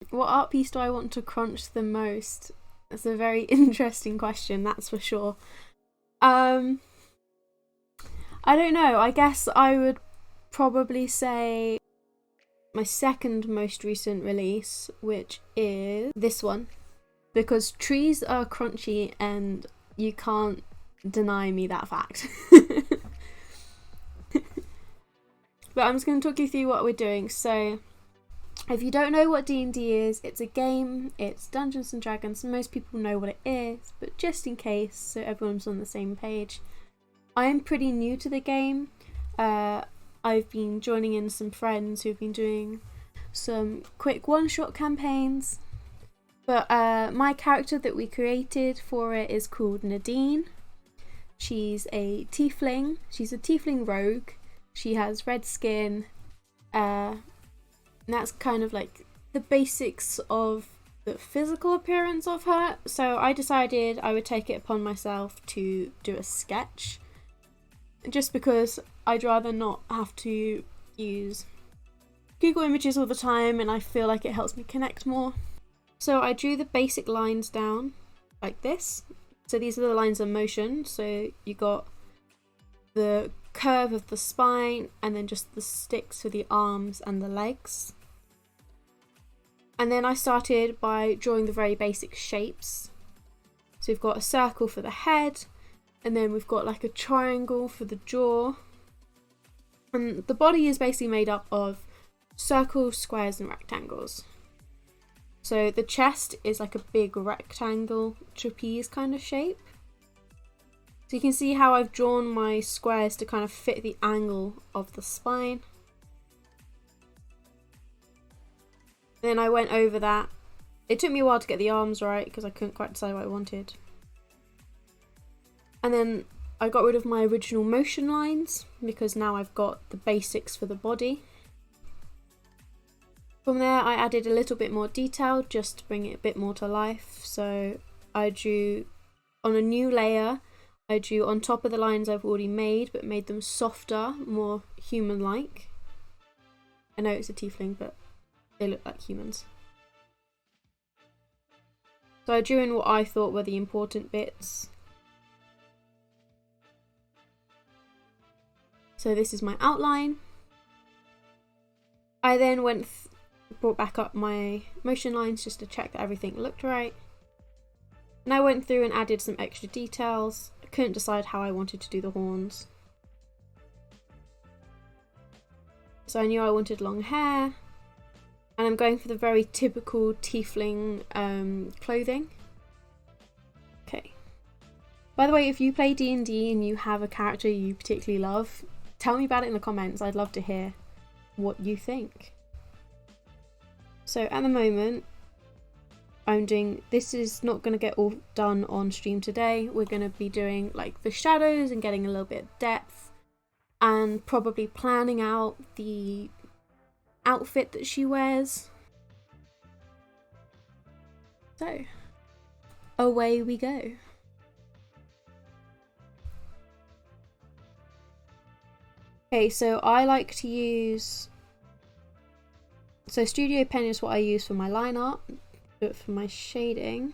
What art piece do I want to crunch the most? That's a very interesting question, that's for sure. I don't know. I guess I would probably say my second most recent release, which is this one, because trees are crunchy and you can't deny me that fact. But I'm just going to talk you through what we're doing. So if you don't know what D&D is, it's a game, it's Dungeons and Dragons. Most people know what it is, but just in case, so everyone's on the same page, I am pretty new to the game. I've been joining in some friends who've been doing some quick one-shot campaigns. But my character that we created for it is called Nadine. She's a tiefling. She's a tiefling rogue. She has red skin. And that's kind of like the basics of the physical appearance of her. So I decided I would take it upon myself to do a sketch, just because I'd rather not have to use Google Images all the time, and I feel like it helps me connect more. So I drew the basic lines down like this. So these are the lines of motion. So you got the curve of the spine and then just the sticks for the arms and the legs. And then I started by drawing the very basic shapes. So we've got a circle for the head, and then we've got like a triangle for the jaw. And the body is basically made up of circles, squares, and rectangles. So the chest is like a big rectangle, trapeze kind of shape. So you can see how I've drawn my squares to kind of fit the angle of the spine. Then I went over that. It took me a while to get the arms right because I couldn't quite decide what I wanted. And then I got rid of my original motion lines because now I've got the basics for the body. From there I added a little bit more detail just to bring it a bit more to life. So I drew on a new layer, I drew on top of the lines I've already made, but made them softer, more human-like. I know it's a tiefling, but they look like humans. So I drew in what I thought were the important bits. So this is my outline. I then brought back up my motion lines just to check that everything looked right. And I went through and added some extra details. I couldn't decide how I wanted to do the horns. So I knew I wanted long hair. And I'm going for the very typical tiefling clothing. Okay. By the way, if you play D&D and you have a character you particularly love, tell me about it in the comments. I'd love to hear what you think. So at the moment, this is not going to get all done on stream today. We're going to be doing like the shadows and getting a little bit of depth and probably planning out the outfit that she wears. So, away we go. Okay, so I like to use... So Studio Pen is what I use for my line art, but for my shading,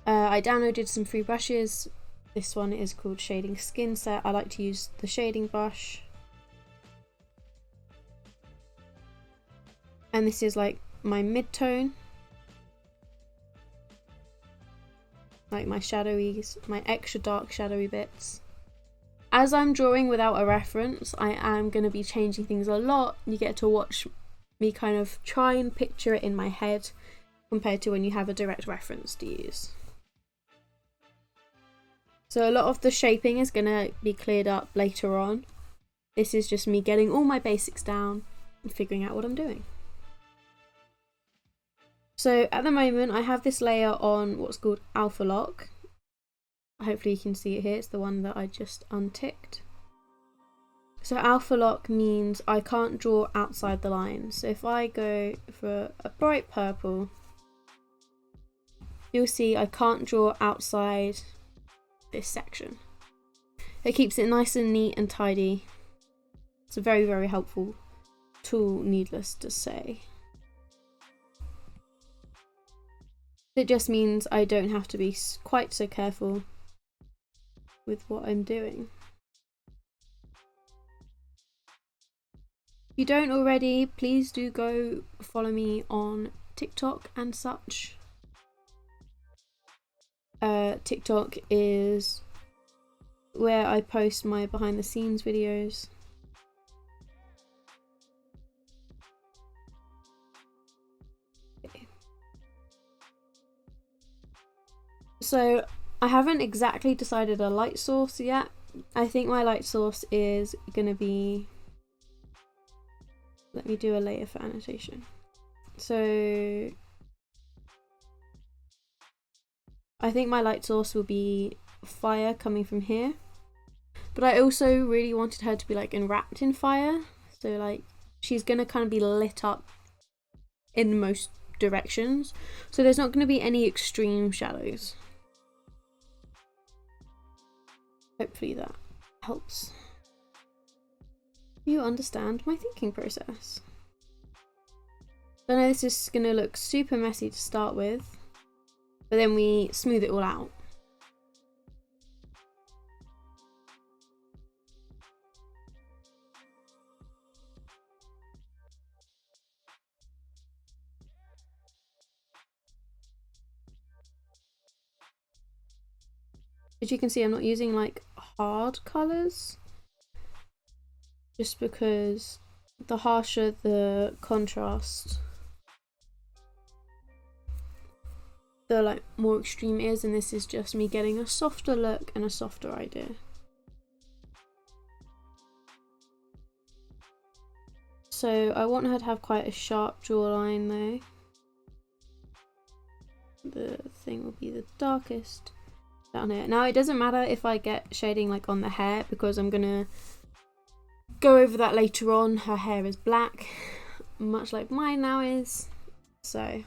I downloaded some free brushes. This one is called Shading Skin Set. I like to use the shading brush. And this is like my mid-tone. Like my shadowies, my extra dark shadowy bits. As I'm drawing without a reference, I am going to be changing things a lot. You get to watch me kind of try and picture it in my head compared to when you have a direct reference to use. So a lot of the shaping is going to be cleared up later on. This is just me getting all my basics down and figuring out what I'm doing. So at the moment I have this layer on what's called Alpha Lock. Hopefully you can see it here, it's the one that I just unticked. So Alpha Lock means I can't draw outside the lines. So if I go for a bright purple, you'll see I can't draw outside this section. It keeps it nice and neat and tidy. It's a very, very helpful tool, needless to say. It just means I don't have to be quite so careful with what I'm doing. If you don't already, please do go follow me on TikTok and such. TikTok is where I post my behind the scenes videos. Okay. So I haven't exactly decided a light source yet. I think my light source is gonna be, let me do a layer for annotation. So I think my light source will be fire coming from here, but I also really wanted her to be like enwrapped in fire, so like she's gonna kind of be lit up in most directions, so there's not gonna be any extreme shadows. Hopefully that helps you understand my thinking process. I know this is gonna look super messy to start with, but then we smooth it all out. As you can see, I'm not using like hard colours, just because the harsher the contrast, the like more extreme it is, and this is just me getting a softer look and a softer idea. So I want her to have quite a sharp jawline though. The thing will be the darkest down here. Now it doesn't matter if I get shading like on the hair, because I'm gonna go over that later on. Her hair is black, much like mine now is, so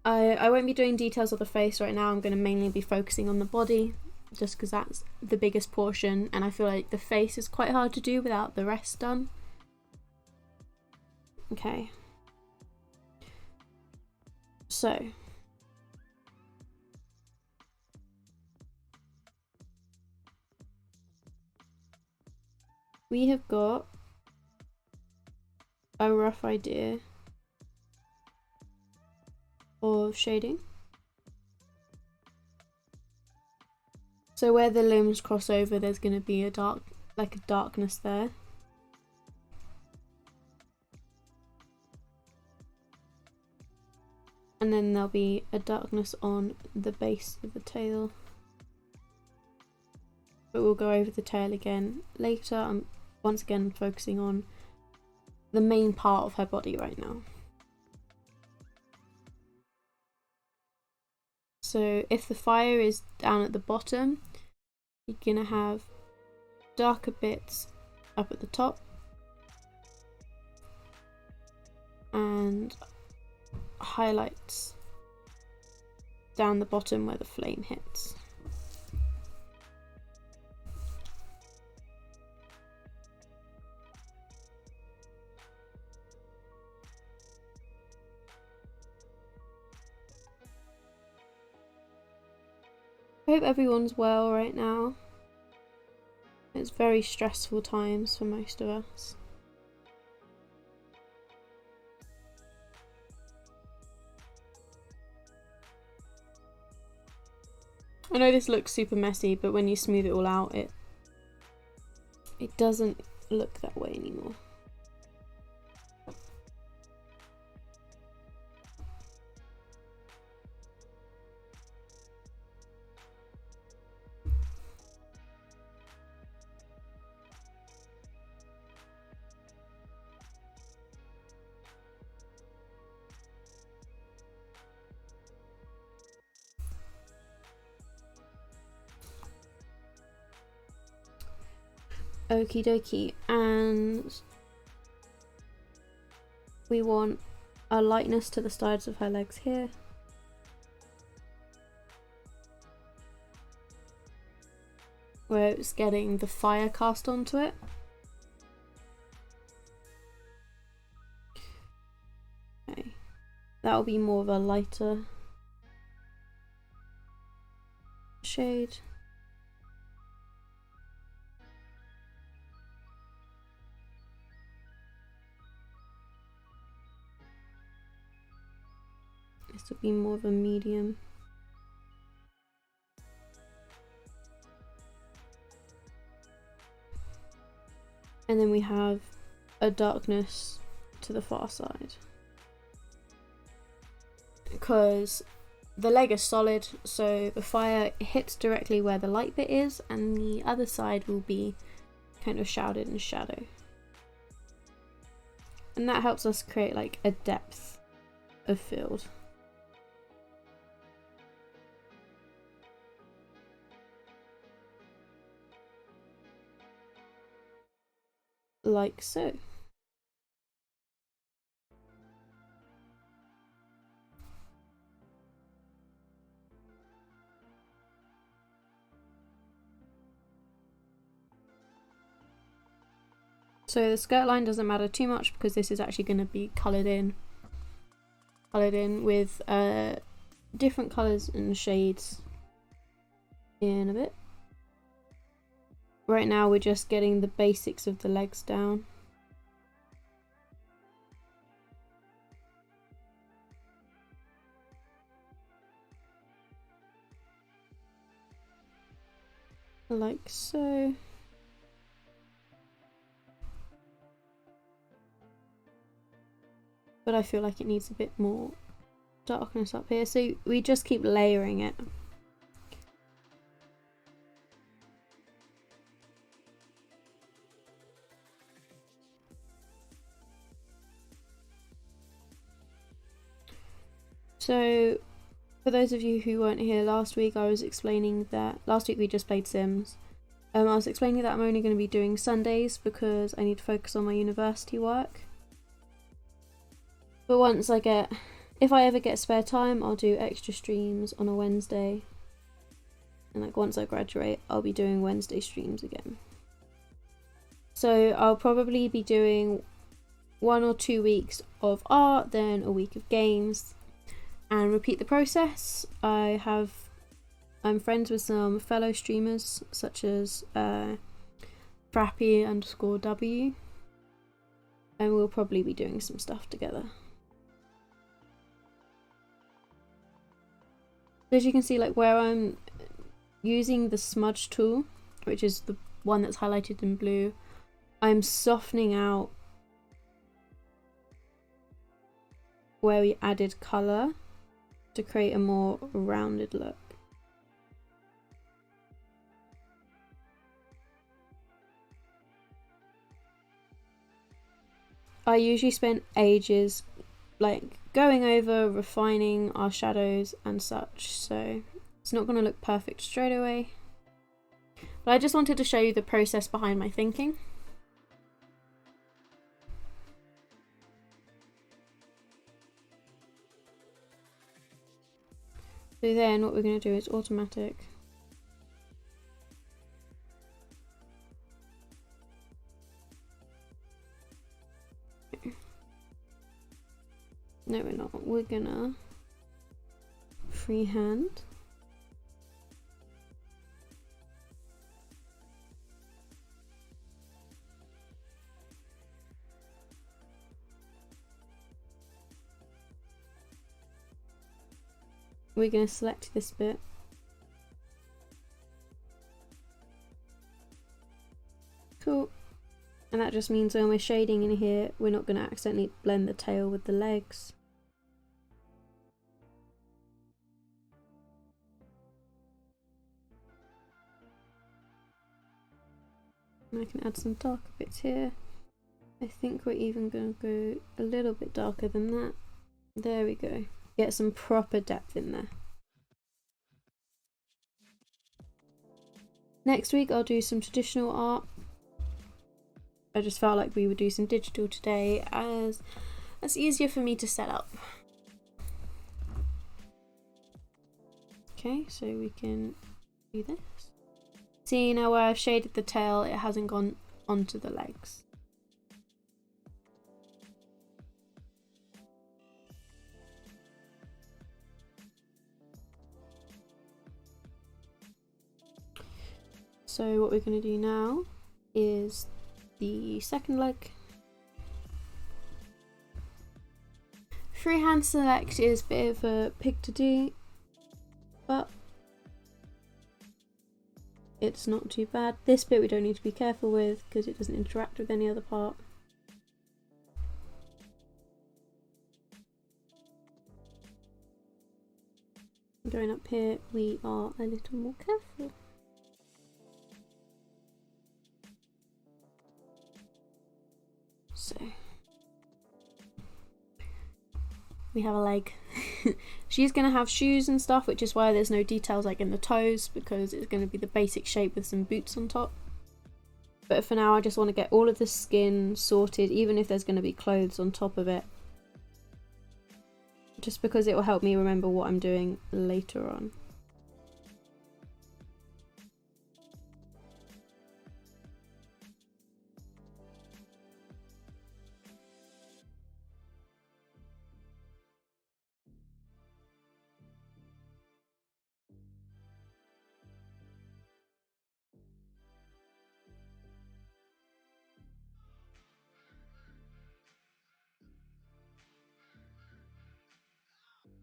I won't be doing details of the face right now. I'm going to mainly be focusing on the body, just because that's the biggest portion, and I feel like the face is quite hard to do without the rest done. Okay, so we have got a rough idea of shading. So where the limbs cross over, there's going to be a darkness there. And then there'll be a darkness on the base of the tail. But we'll go over the tail again later. I'm once again focusing on the main part of her body right now. So if the fire is down at the bottom, you're gonna have darker bits up at the top and highlights down the bottom where the flame hits. I hope everyone's well right now. It's very stressful times for most of us. I know this looks super messy, but when you smooth it all out, it doesn't look that way anymore. Okie dokie, and we want a lightness to the sides of her legs here. Where it's getting the fire cast onto it. Okay, that'll be more of a lighter shade. This will be more of a medium. And then we have a darkness to the far side. Because the leg is solid, so the fire hits directly where the light bit is, and the other side will be kind of shrouded in shadow. And that helps us create like a depth of field. Like so. So the skirt line doesn't matter too much because this is actually going to be coloured in with different colours and shades in a bit. Right now we're just getting the basics of the legs down. Like so. But I feel like it needs a bit more darkness up here, so we just keep layering it. So for those of you who weren't here last week, I was explaining that last week we just played Sims. I was explaining that I'm only going to be doing Sundays because I need to focus on my university work. But if I ever get spare time, I'll do extra streams on a Wednesday. And like once I graduate, I'll be doing Wednesday streams again. So I'll probably be doing 1 or 2 weeks of art, then a week of games, and repeat the process. I'm friends with some fellow streamers such as Frappy_W, and we'll probably be doing some stuff together. As you can see, like where I'm using the smudge tool, which is the one that's highlighted in blue, I'm softening out where we added colour to create a more rounded look. I usually spend ages like going over, refining our shadows and such, so it's not going to look perfect straight away. But I just wanted to show you the process behind my thinking. So then what we're going to do is automatic. No, we're not. We're gonna freehand. We're gonna select this bit. Cool. And that just means when we're shading in here, we're not gonna accidentally blend the tail with the legs. And I can add some darker bits here. I think we're even going to go a little bit darker than that. There we go. Get some proper depth in there. Next week I'll do some traditional art. I just felt like we would do some digital today as that's easier for me to set up. Okay, so we can do this. See, now where I've shaded the tail, it hasn't gone onto the legs. So what we're going to do now is the second leg. Freehand select is a bit of a pig to do, but it's not too bad. This bit we don't need to be careful with because it doesn't interact with any other part. Going up here, we are a little more careful. So we have a leg. She's going to have shoes and stuff, which is why there's no details like in the toes, because it's going to be the basic shape with some boots on top. But for now I just want to get all of the skin sorted, even if there's going to be clothes on top of it, just because it will help me remember what I'm doing later on.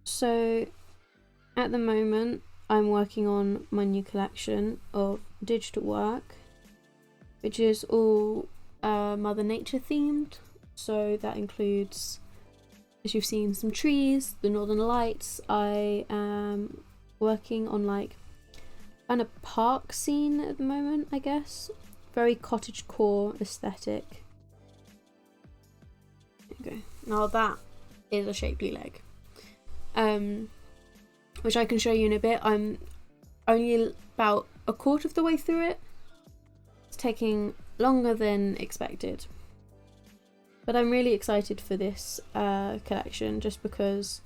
So at the moment I'm working on my new collection of digital work, which is all Mother Nature themed. So that includes, as you've seen, some trees, the Northern Lights. I am working on like kind of park scene at the moment, I guess. Very cottagecore aesthetic. Okay, now that is a shapely leg. Which I can show you in a bit. I'm only about a quarter of the way through it. It's taking longer than expected. But I'm really excited for this collection just because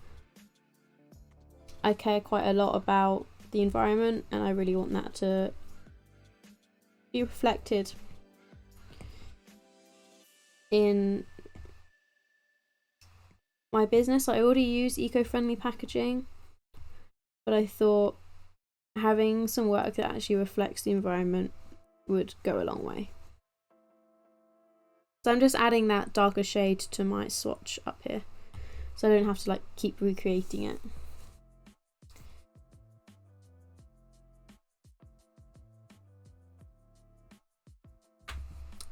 I care quite a lot about the environment and I really want that to be reflected in my business. I already use eco-friendly packaging, but I thought having some work that actually reflects the environment would go a long way. So I'm just adding that darker shade to my swatch up here, so I don't have to like keep recreating it.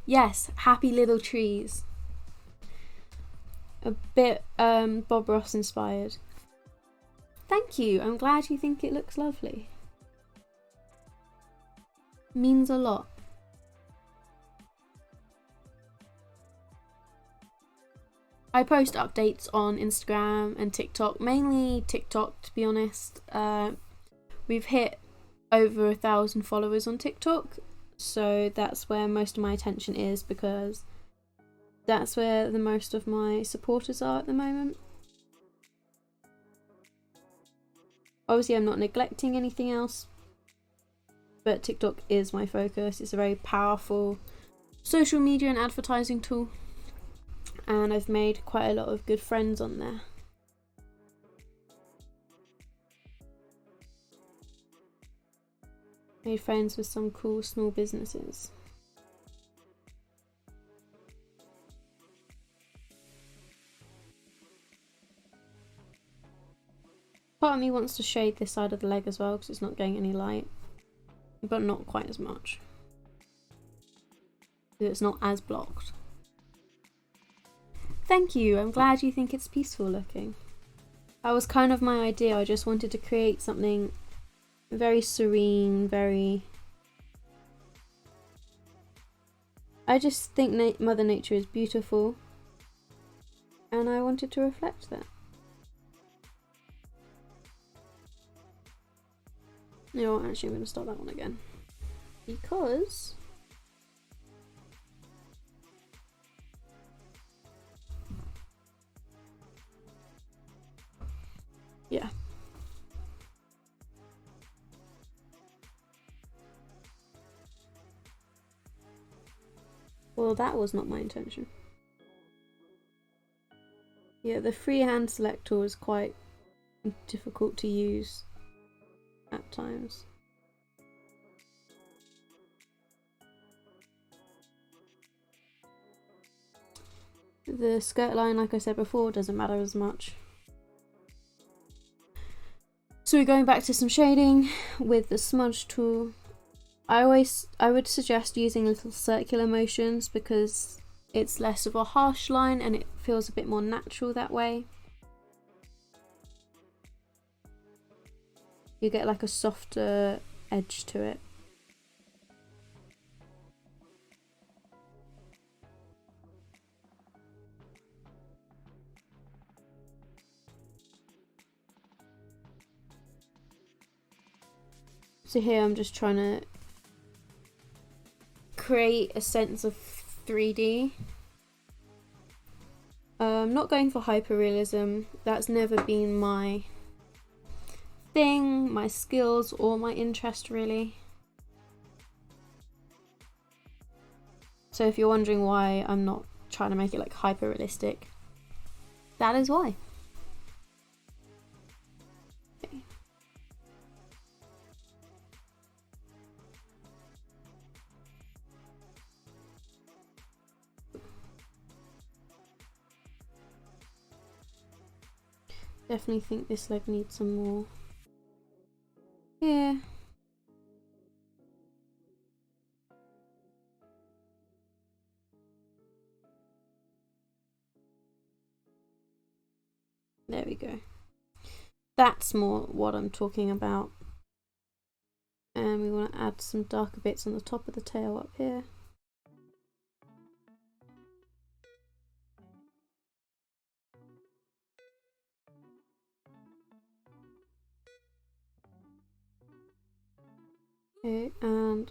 Yes, happy little trees. A bit Bob Ross inspired. Thank you, I'm glad you think it looks lovely. Means a lot. I post updates on Instagram and TikTok, mainly TikTok to be honest. We've hit over 1,000 followers on TikTok, so that's where most of my attention is because that's where the most of my supporters are at the moment. Obviously I'm not neglecting anything else, but TikTok is my focus. It's a very powerful social media and advertising tool, and I've made quite a lot of good friends on there. Made friends with some cool small businesses. Part of me wants to shade this side of the leg as well because it's not getting any light, but not quite as much. It's not as blocked. Thank you, I'm glad you think it's peaceful looking. That was kind of my idea. I just wanted to create something very serene, very... I just think Mother Nature is beautiful and I wanted to reflect that. You know what, actually I'm going to start that one again. Because... yeah. Well, that was not my intention. Yeah, the freehand selector is quite difficult to use at times. The skirt line, like I said before, doesn't matter as much. So we're going back to some shading with the smudge tool. I would suggest using little circular motions because it's less of a harsh line and it feels a bit more natural that way. You get like a softer edge to it. So here I'm just trying to create a sense of 3D. I'm not going for hyperrealism. That's never been my thing, my skills, or my interest really. So if you're wondering why I'm not trying to make it like hyperrealistic, that is why. Okay. Definitely think this leg needs some more. Yeah. There we go. That's more what I'm talking about. And we want to add some darker bits on the top of the tail up here. Okay, and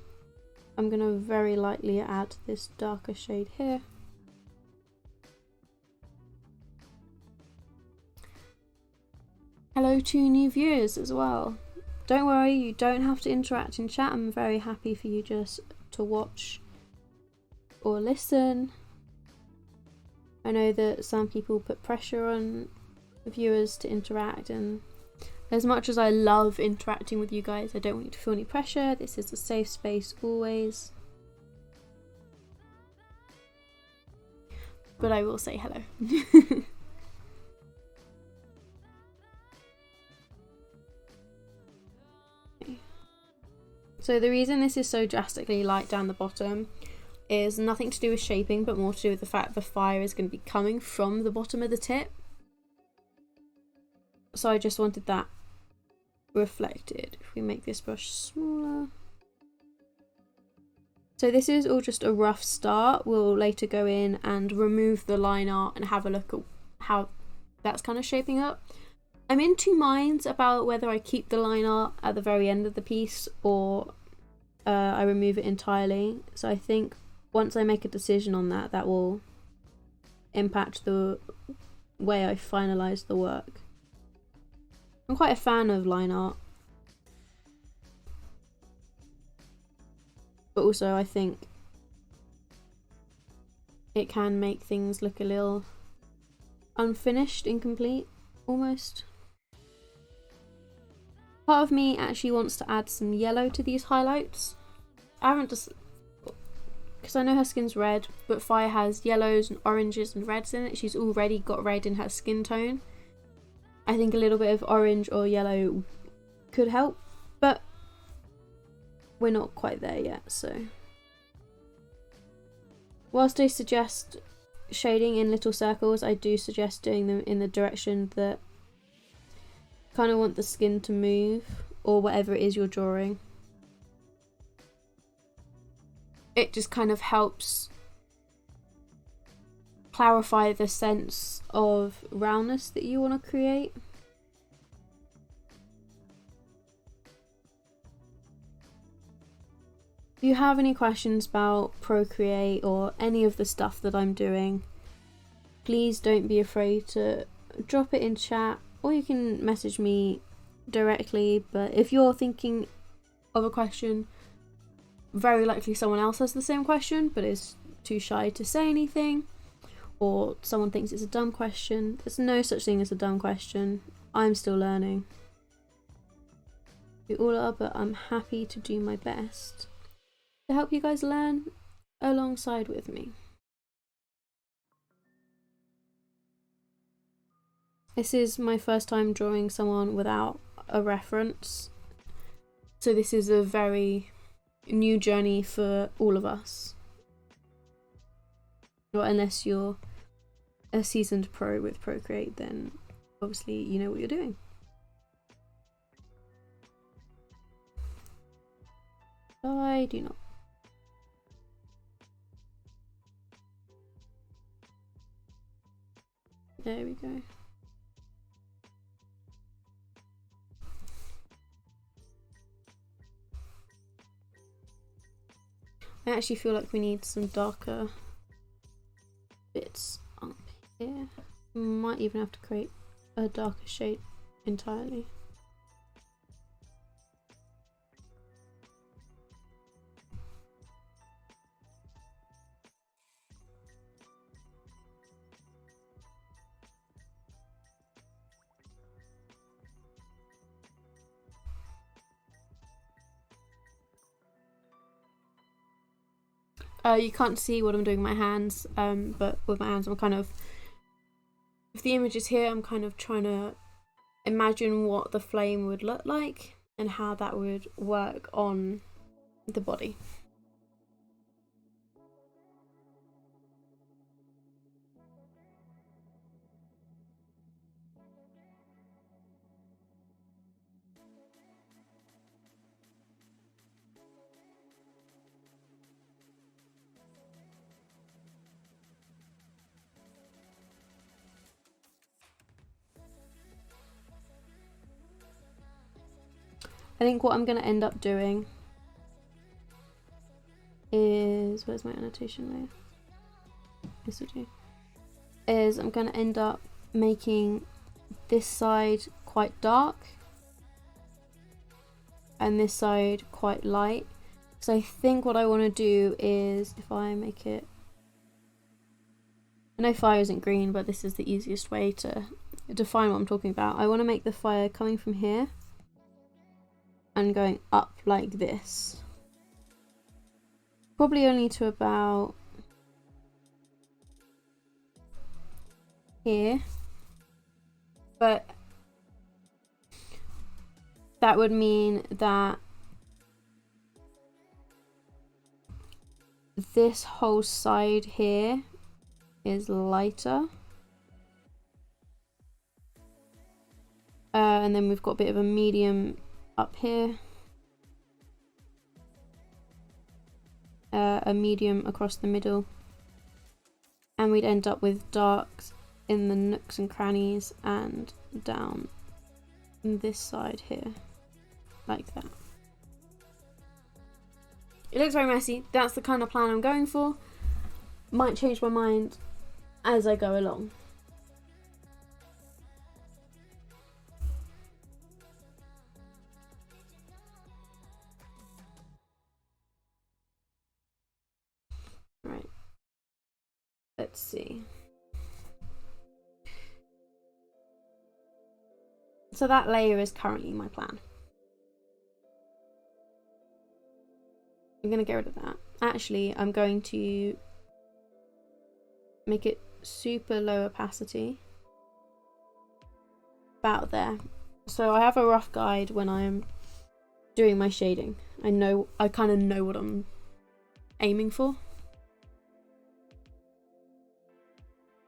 I'm going to very lightly add this darker shade here. Hello to new viewers as well. Don't worry, you don't have to interact in chat. I'm very happy for you just to watch or listen. I know that some people put pressure on viewers to interact, and as much as I love interacting with you guys, I don't want you to feel any pressure. This is a safe space always. But I will say hello. So the reason this is so drastically light down the bottom is nothing to do with shaping, but more to do with the fact the fire is going to be coming from the bottom of the tip. So I just wanted that reflected. If we make this brush smaller. So this is all just a rough start. We'll later go in and remove the line art and have a look at how that's kind of shaping up. I'm in two minds about whether I keep the line art at the very end of the piece or I remove it entirely. So I think once I make a decision on that, that will impact the way I finalise the work. I'm quite a fan of line art. But also I think it can make things look a little unfinished, incomplete, almost. Part of me actually wants to add some yellow to these highlights. I haven't just, because I know her skin's red, but Fire has yellows and oranges and reds in it. She's already got red in her skin tone. I think a little bit of orange or yellow could help, but we're not quite there yet, so. Whilst I suggest shading in little circles, I do suggest doing them in the direction that kind of want the skin to move, or whatever it is you're drawing. It just kind of helps clarify the sense of roundness that you want to create. If you have any questions about Procreate or any of the stuff that I'm doing, please don't be afraid to drop it in chat, or you can message me directly. But if you're thinking of a question, very likely someone else has the same question but is too shy to say anything, or someone thinks it's a dumb question. There's no such thing as a dumb question. I'm still learning. We all are, but I'm happy to do my best to help you guys learn alongside with me. This is my first time drawing someone without a reference, so this is a very new journey for all of us. Well, unless you're a seasoned pro with Procreate, then obviously you know what you're doing. I do not. There we go. I actually feel like we need some darker bits up here. Might even have to create a darker shade entirely. You can't see what I'm doing with my hands, but with my hands I'm kind of, if the image is here, I'm kind of trying to imagine what the flame would look like and how that would work on the body. I think what I'm going to end up doing is, where's my annotation layer? This will do. Is I'm going to end up making this side quite dark and this side quite light. So I think what I want to do is, if I make it, I know fire isn't green, but this is the easiest way to define what I'm talking about. I want to make the fire coming from here and going up like this. Probably only to about here, but that would mean that this whole side here is lighter, and then we've got a bit of a medium up here, a medium across the middle, and we'd end up with darks in the nooks and crannies and down this side here, like that. It looks very messy. That's the kind of plan I'm going for. Might change my mind as I go along. Right. Let's see. So that layer is currently my plan. I'm going to get rid of that. Actually, I'm going to make it super low opacity. About there. So I have a rough guide when I'm doing my shading. I kind of know what I'm aiming for.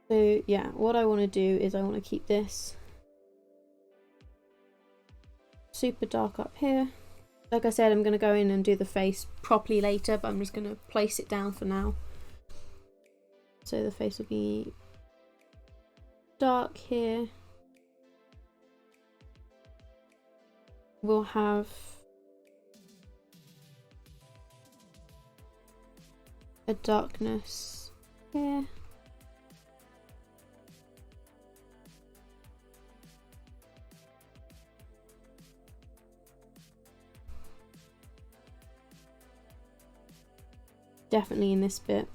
So yeah, what I want to do is I want to keep this super dark up here. Like I said, I'm going to go in and do the face properly later, but I'm just going to place it down for now. So the face will be dark here. We'll have a darkness here. Definitely in this bit.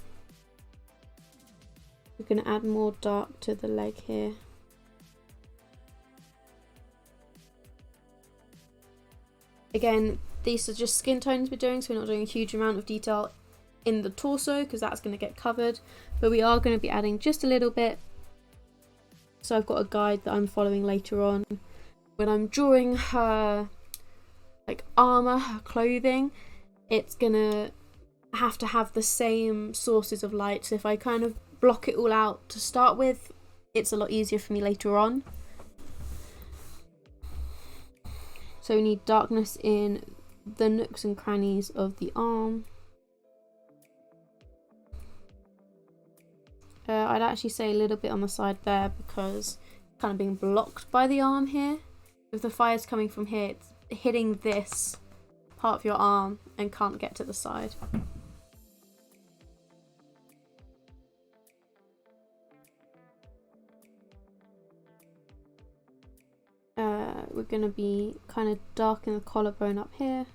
We're going to add more dark to the leg here. Again, these are just skin tones we're doing, so we're not doing a huge amount of detail in the torso because that's going to get covered, but we are going to be adding just a little bit So I've got a guide that I'm following later on. When I'm drawing her like armor, her clothing, it's gonna have to have the same sources of light. So if I kind of block it all out to start with, it's a lot easier for me later on. So we need darkness in the nooks and crannies of the arm. I'd actually say a little bit on the side there because it's kind of being blocked by the arm here. If the fire's coming from here, it's hitting this part of your arm and can't get to the side. We're going to be kind of dark in the collarbone up here.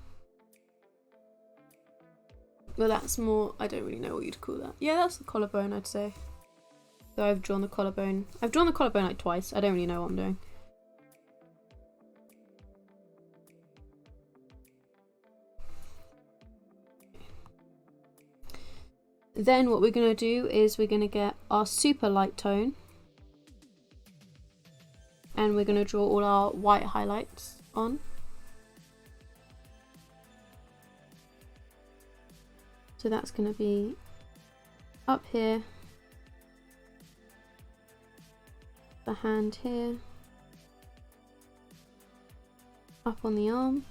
Well, that's more, I don't really know what you'd call that. Yeah, that's the collarbone, I'd say. So I've drawn the collarbone. I've drawn the collarbone like twice. I don't really know what I'm doing. Then what we're going to do is we're going to get our super light tone. And we're going to draw all our white highlights on. So that's going to be up here, the hand here, up on the arm,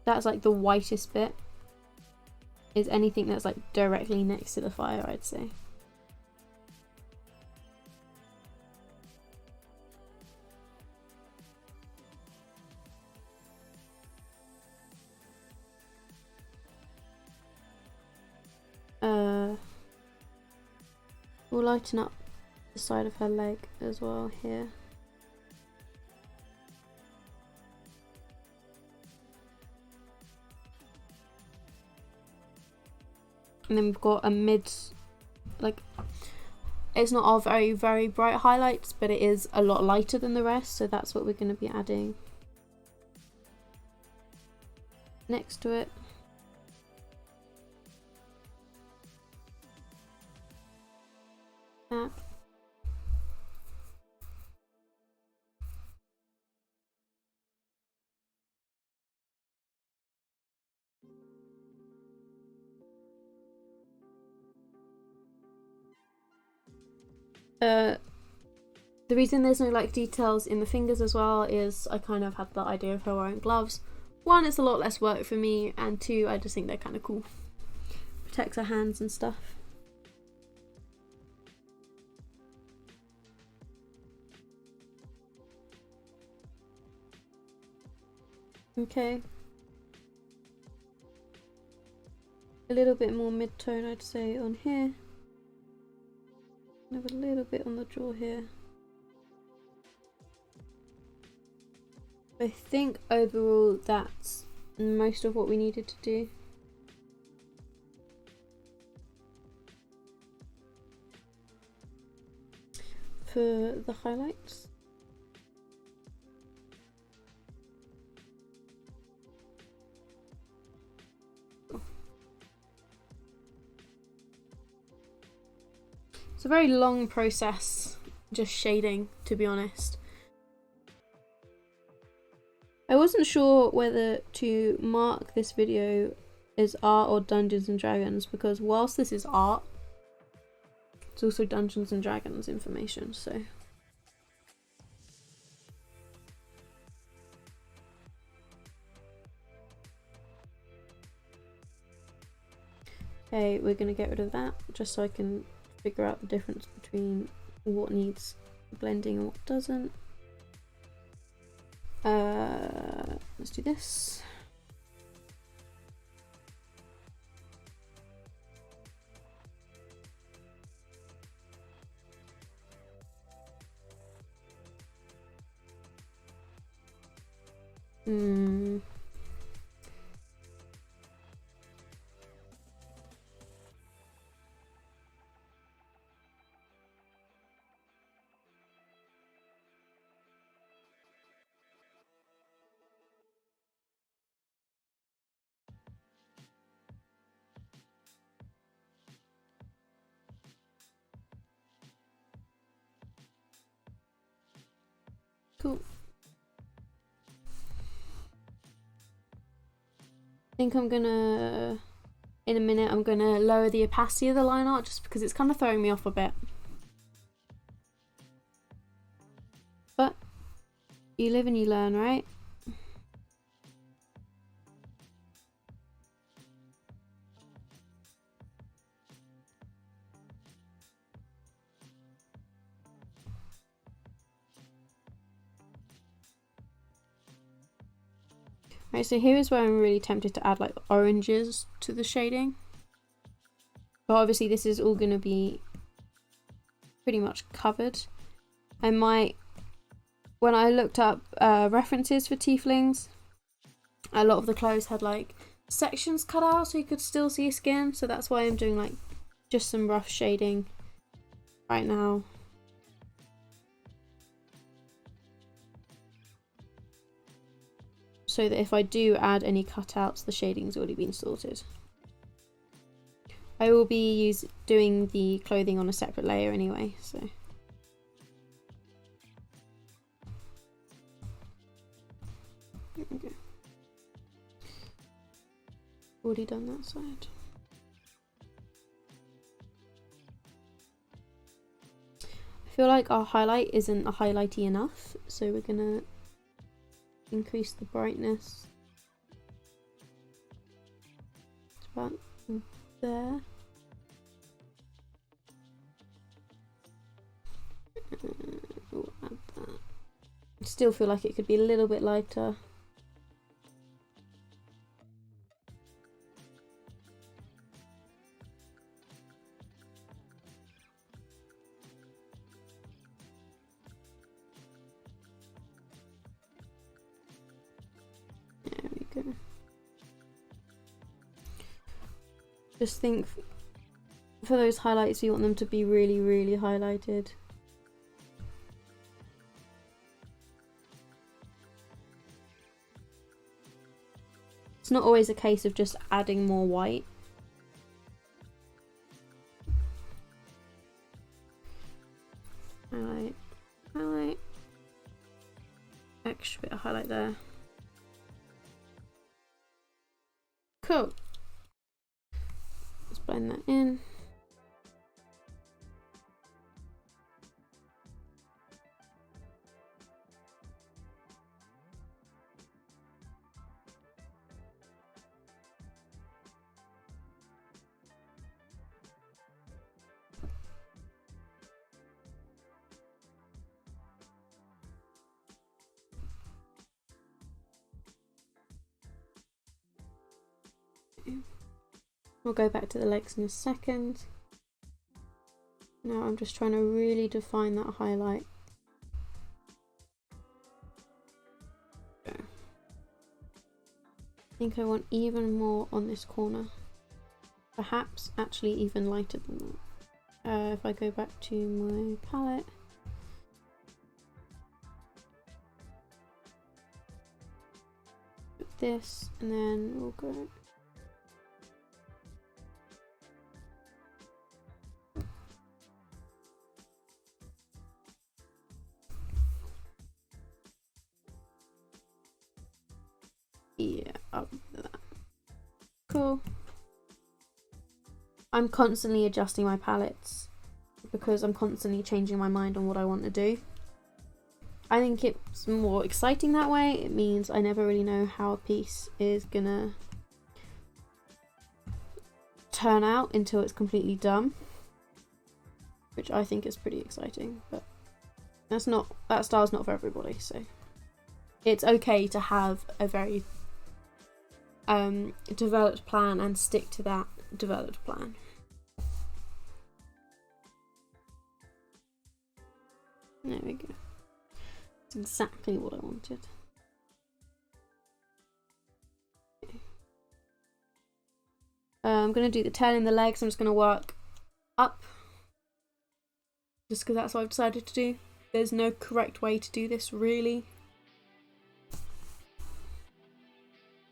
that's like the whitest bit, is anything that's like directly next to the fire, I'd say. We'll lighten up the side of her leg as well here. And then we've got a mid, like, it's not all very, very bright highlights, but it is a lot lighter than the rest, so that's what we're going to be adding next to it. That. The reason there's no like details in the fingers as well is I kind of had the idea of her wearing gloves. One, it's a lot less work for me, and two, I just think they're kind of cool. Protects her hands and stuff. Okay. A little bit more mid-tone, I'd say, on here. Have a little bit on the jaw here. I think overall that's most of what we needed to do. For the highlights. It's a very long process, just shading, to be honest. I wasn't sure whether to mark this video as art or Dungeons and Dragons, because whilst this is art, it's also Dungeons and Dragons information, so. Okay, we're going to get rid of that, just so I can figure out the difference between what needs blending and what doesn't. Let's do this. Cool. I think I'm gonna, in a minute, I'm gonna lower the opacity of the line art just because it's kind of throwing me off a bit. But you live and you learn, right? Right, so here is where I'm really tempted to add like oranges to the shading. But obviously this is all going to be pretty much covered. I might, when I looked up references for tieflings, a lot of the clothes had like sections cut out so you could still see skin. So that's why I'm doing like just some rough shading right now. So that if I do add any cutouts, the shading's already been sorted. I will be doing the clothing on a separate layer anyway, so. Okay. Already done that side. I feel like our highlight isn't a highlighty enough, so we're gonna increase the brightness. It's about there. We'll add that. I still feel like it could be a little bit lighter. There we go. Just think for those highlights, you want them to be really, really highlighted. It's not always a case of just adding more white. Highlight, highlight, extra bit of highlight there. Cool. Let's blend that in. We'll go back to the legs in a second. Now I'm just trying to really define that highlight. I think I want even more on this corner. Perhaps actually even lighter than that. If I go back to my palette. Put this and then we'll go. Yeah, up to that. Cool. I'm constantly adjusting my palettes because I'm constantly changing my mind on what I want to do. I think it's more exciting that way. It means I never really know how a piece is gonna turn out until it's completely done, which I think is pretty exciting, but that style's not for everybody, so it's okay to have a very developed plan and stick to that developed plan. There we go. It's exactly what I wanted. Okay. I'm going to do the tail and the legs. I'm just going to work up. Just because that's what I've decided to do. There's no correct way to do this, really.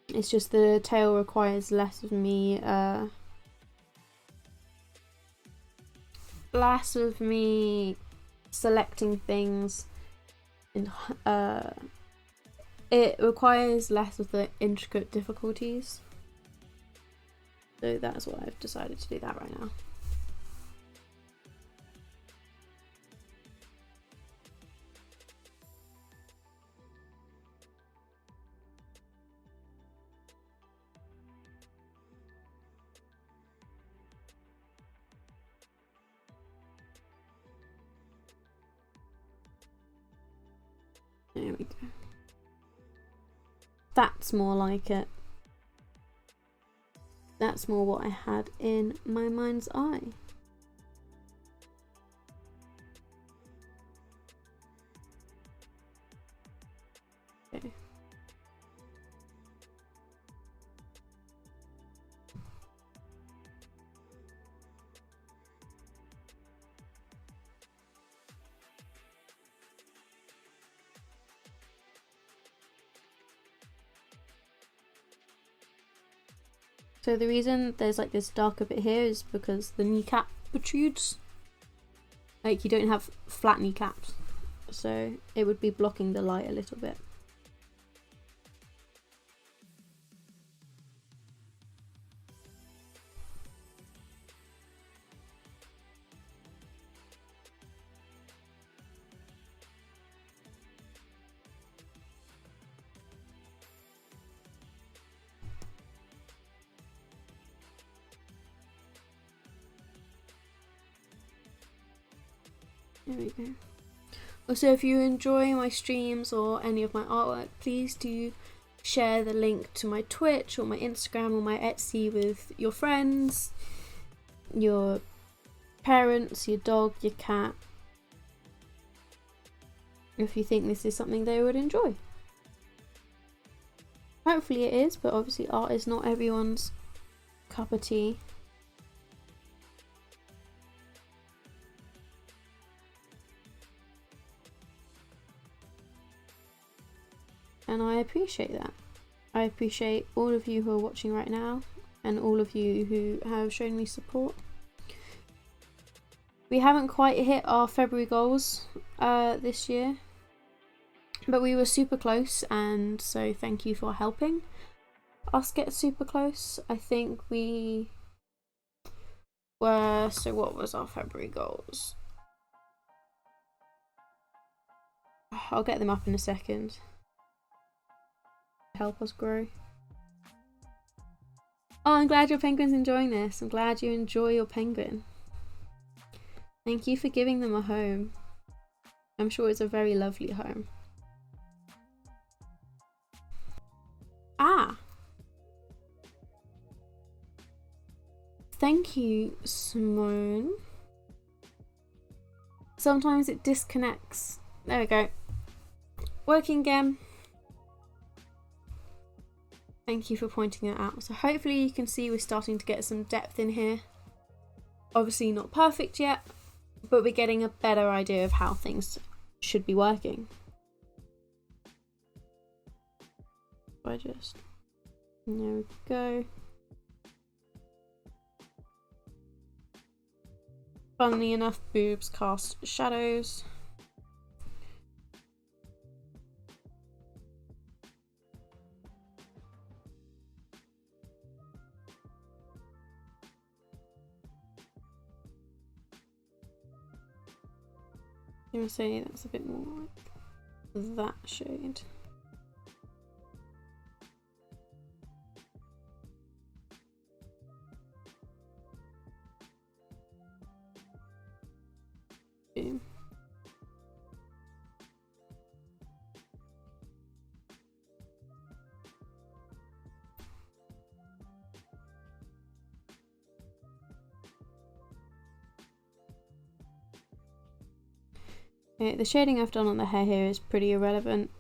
It's just the tail requires less of me selecting things it requires less of the intricate difficulties. So that's why I've decided to do that right now. There we go. That's more like it. That's more what I had in my mind's eye. Okay. So the reason there's like this darker bit here is because the kneecap protrudes. Like you don't have flat kneecaps, so it would be blocking the light a little bit. There we go. Also, if you enjoy my streams or any of my artwork, please do share the link to my Twitch or my Instagram or my Etsy with your friends, your parents, your dog, your cat, if you think this is something they would enjoy. Hopefully it is, but obviously art is not everyone's cup of tea. And I appreciate that. I appreciate all of you who are watching right now and all of you who have shown me support. We haven't quite hit our February goals this year, but we were super close, and so thank you for helping us get super close. I think we were, so what was our February goals? I'll get them up in a second. Help us grow. Oh, I'm glad your penguin's enjoying this. I'm glad you enjoy your penguin. Thank you for giving them a home. I'm sure it's a very lovely home. Ah! Thank you, Simone. Sometimes it disconnects. There we go. Working again. Thank you for pointing that out. So hopefully you can see we're starting to get some depth in here. Obviously not perfect yet, but we're getting a better idea of how things should be working. There we go. Funnily enough, boobs cast shadows. I'm gonna say that's a bit more like that shade. Okay. Okay, the shading I've done on the hair here is pretty irrelevant.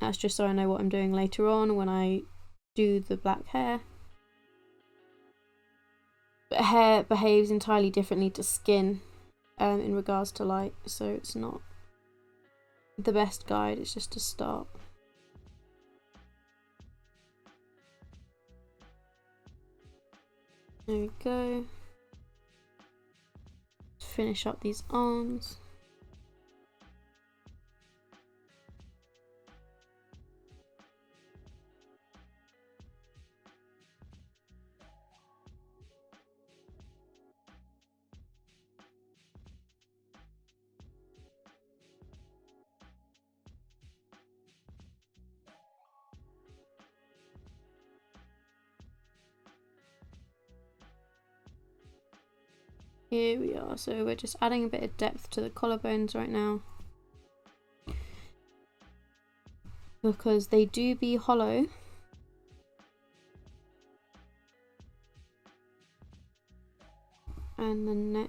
That's just so I know what I'm doing later on when I do the black hair. But hair behaves entirely differently to skin in regards to light, so it's not the best guide, it's just a start. There we go. Finish up these arms. Here we are. So we're just adding a bit of depth to the collarbones right now, because they do be hollow. And the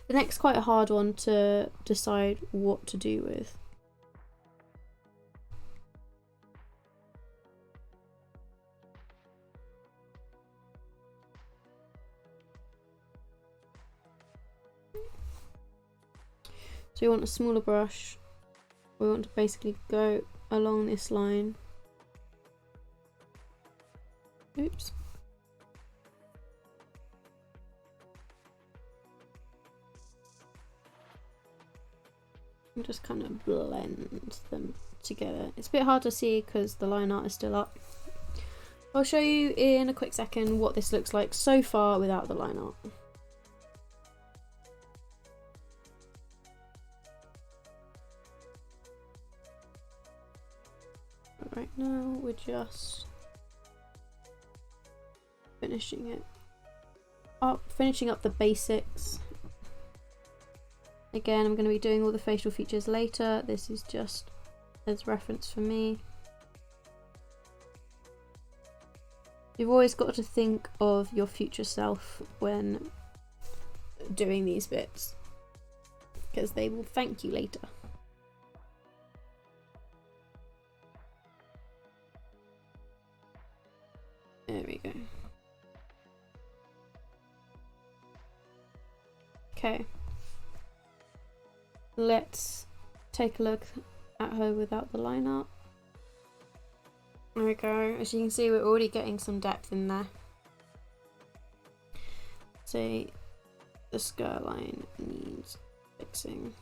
neck's quite a hard one to decide what to do with. So we want a smaller brush. We want to basically go along this line. Oops. And just kind of blend them together. It's a bit hard to see because the line art is still up. I'll show you in a quick second what this looks like so far without the line art. Right now we're just finishing up the basics. Again, I'm going to be doing all the facial features later. This is just as reference for me. You've always got to think of your future self when doing these bits, because they will thank you later. There we go. Okay. Let's take a look at her without the line art. There we go. As you can see, we're already getting some depth in there. So the skirt line needs fixing.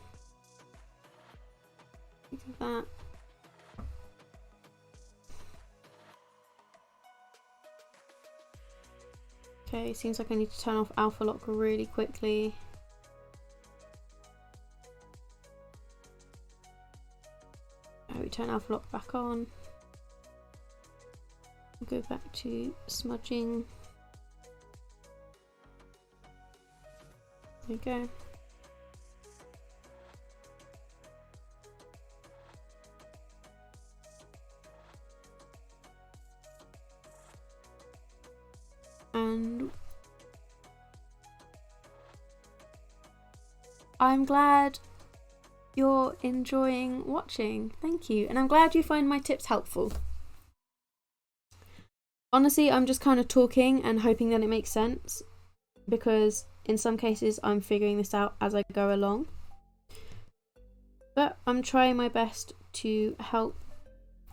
Look at that. Okay, seems like I need to turn off alpha lock really quickly. We turn alpha lock back on. Go back to smudging. There we go. And I'm glad you're enjoying watching. Thank you. And I'm glad you find my tips helpful. Honestly, I'm just kind of talking and hoping that it makes sense, because in some cases I'm figuring this out as I go along. But I'm trying my best to help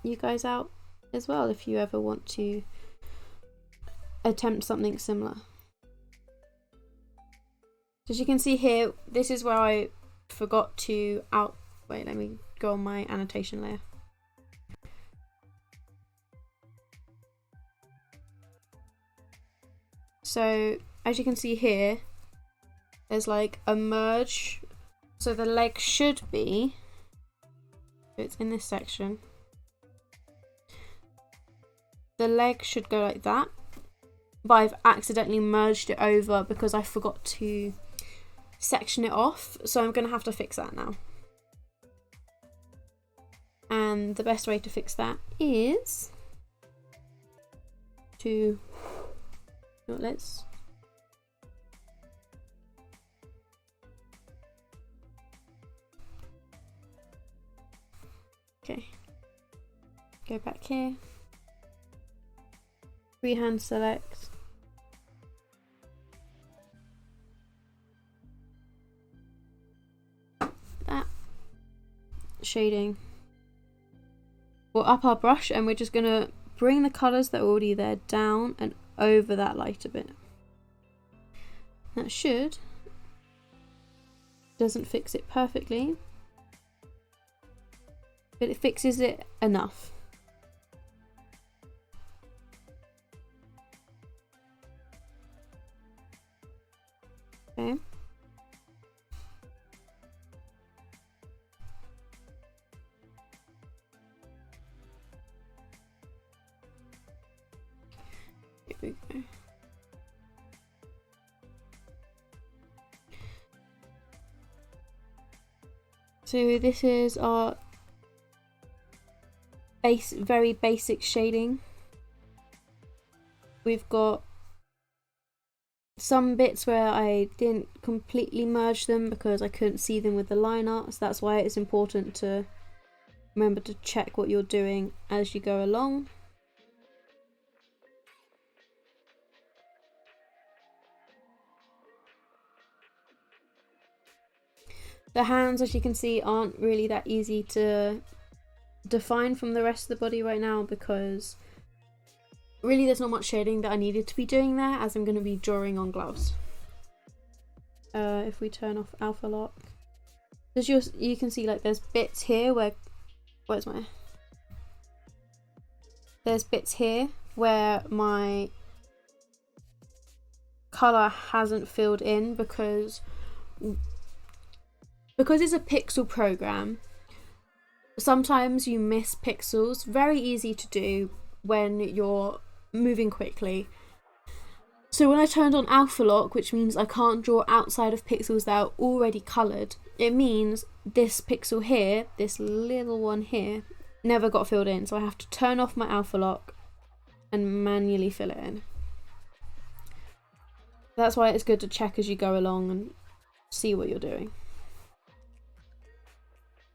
you guys out as well if you ever want to attempt something similar. As you can see here, this is where I forgot to wait, let me go on my annotation layer. So as you can see here, there's like a merge. So the leg should be, it's in this section, the leg should go like that, but I've accidentally merged it over because I forgot to section it off, so I'm gonna have to fix that now. And the best way to fix that is to let's go back here, freehand select, that shading. We'll up our brush and we're just gonna bring the colours that are already there down and over that light a bit. That doesn't fix it perfectly, but it fixes it enough. Okay. Here we go. So this is our very basic shading. We've got some bits where I didn't completely merge them because I couldn't see them with the line art, so that's why it's important to remember to check what you're doing as you go along. The hands, as you can see, aren't really that easy to define from the rest of the body right now because really there's not much shading that I needed to be doing there, as I'm going to be drawing on gloves. If we turn off alpha lock, you can see like there's bits here where there's bits here where my colour hasn't filled in because it's a pixel program. Sometimes you miss pixels, very easy to do when you're moving quickly. So when I turned on alpha lock, which means I can't draw outside of pixels that are already coloured, it means this pixel here, this little one here, never got filled in. So I have to turn off my alpha lock and manually fill it in. That's why it's good to check as you go along and see what you're doing.